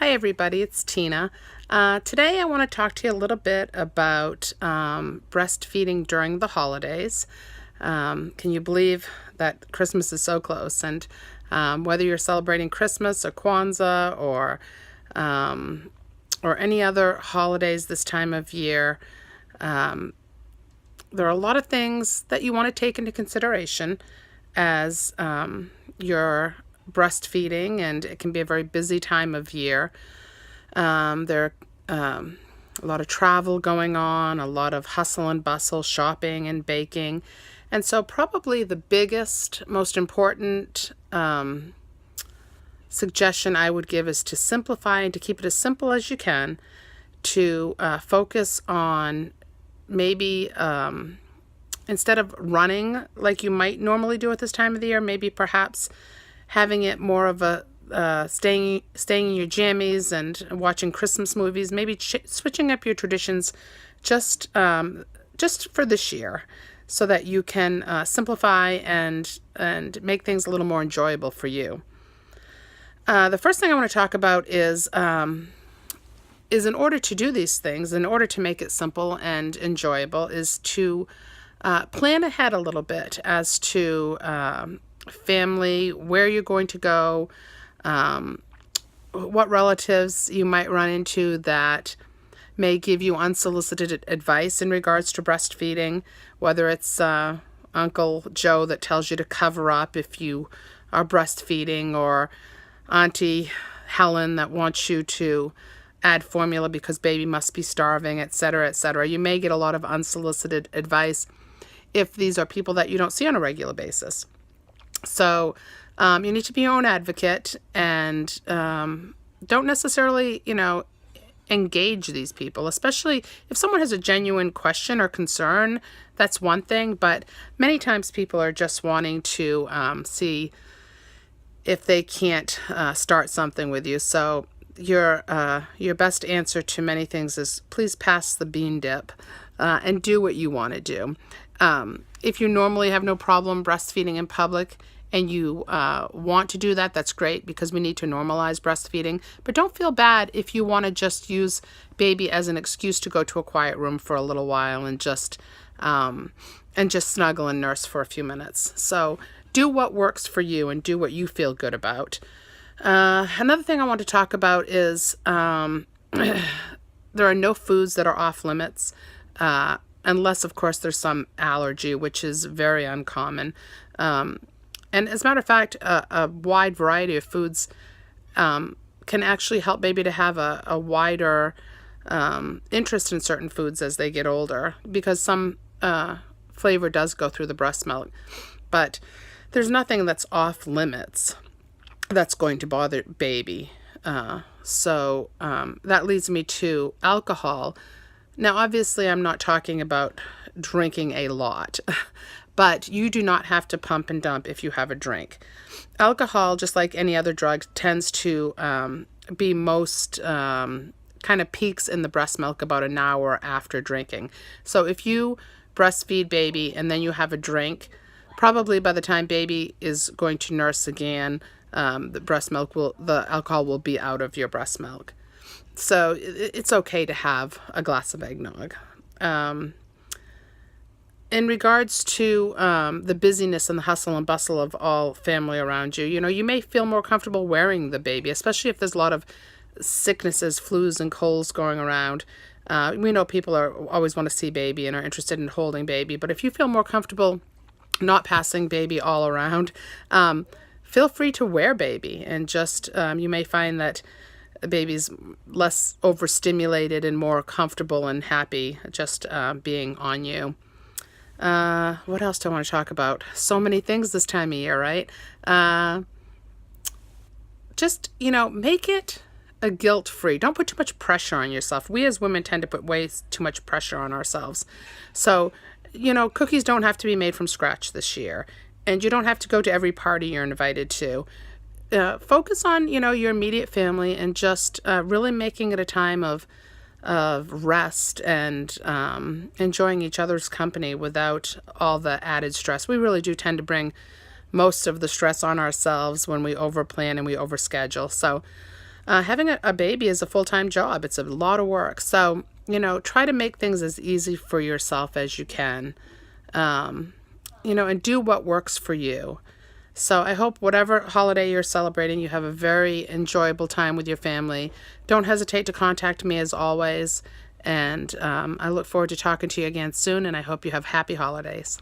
Hi everybody, it's Tina. Today I want to talk to you a little bit about breastfeeding during the holidays. Can you believe that Christmas is so close? And whether you're celebrating Christmas or Kwanzaa or any other holidays this time of year, there are a lot of things that you want to take into consideration as you're breastfeeding, and it can be a very busy time of year. There are a lot of travel going on, a lot of hustle and bustle, shopping and baking. And so probably the biggest, most important suggestion I would give is to simplify and to keep it as simple as you can, to focus on maybe instead of running like you might normally do at this time of the year, maybe perhaps having it more of a staying in your jammies and watching Christmas movies, maybe switching up your traditions just for this year, so that you can simplify and make things a little more enjoyable for you. The first thing I want to talk about is in order to do these things, in order to make it simple and enjoyable, is to plan ahead a little bit as to family, where you're going to go, what relatives you might run into that may give you unsolicited advice in regards to breastfeeding, whether it's Uncle Joe that tells you to cover up if you are breastfeeding, or Auntie Helen that wants you to add formula because baby must be starving, etc., etc. You may get a lot of unsolicited advice if these are people that you don't see on a regular basis. So you need to be your own advocate, and don't necessarily, engage these people, especially if someone has a genuine question or concern. That's one thing, but many times people are just wanting to see if they can't start something with you. So your best answer to many things is please pass the bean dip and do what you want to do. If you normally have no problem breastfeeding in public and you want to do that, that's great, because we need to normalize breastfeeding. But don't feel bad if you want to just use baby as an excuse to go to a quiet room for a little while and just snuggle and nurse for a few minutes. So do what works for you and do what you feel good about. Another thing I want to talk about is there are no foods that are off limits, unless, of course, there's some allergy, which is very uncommon. And as a matter of fact, a wide variety of foods can actually help baby to have a wider interest in certain foods as they get older, because some flavor does go through the breast milk. But there's nothing that's off limits that's going to bother baby. So that leads me to alcohol. Now, obviously, I'm not talking about drinking a lot, but you do not have to pump and dump if you have a drink. Alcohol, just like any other drug, tends to be most kind of peaks in the breast milk about an hour after drinking. So if you breastfeed baby and then you have a drink, probably by the time baby is going to nurse again, the alcohol will be out of your breast milk. So it's okay to have a glass of eggnog. In regards to the busyness and the hustle and bustle of all family around you, you may feel more comfortable wearing the baby, especially if there's a lot of sicknesses, flus and colds going around. We know people always want to see baby and are interested in holding baby, but if you feel more comfortable not passing baby all around, feel free to wear baby, and just you may find that the baby's less overstimulated and more comfortable and happy just being on you. What else do I want to talk about? So many things this time of year, right? Just, make it a guilt-free. Don't put too much pressure on yourself. We as women tend to put way too much pressure on ourselves. So, cookies don't have to be made from scratch this year, and you don't have to go to every party you're invited to. Focus on, your immediate family, and just really making it a time of rest and enjoying each other's company without all the added stress. We really do tend to bring most of the stress on ourselves when we overplan and we overschedule. So Having a baby is a full-time job. It's a lot of work. So, try to make things as easy for yourself as you can, and do what works for you. So I hope whatever holiday you're celebrating, you have a very enjoyable time with your family. Don't hesitate to contact me as always. And I look forward to talking to you again soon, and I hope you have happy holidays.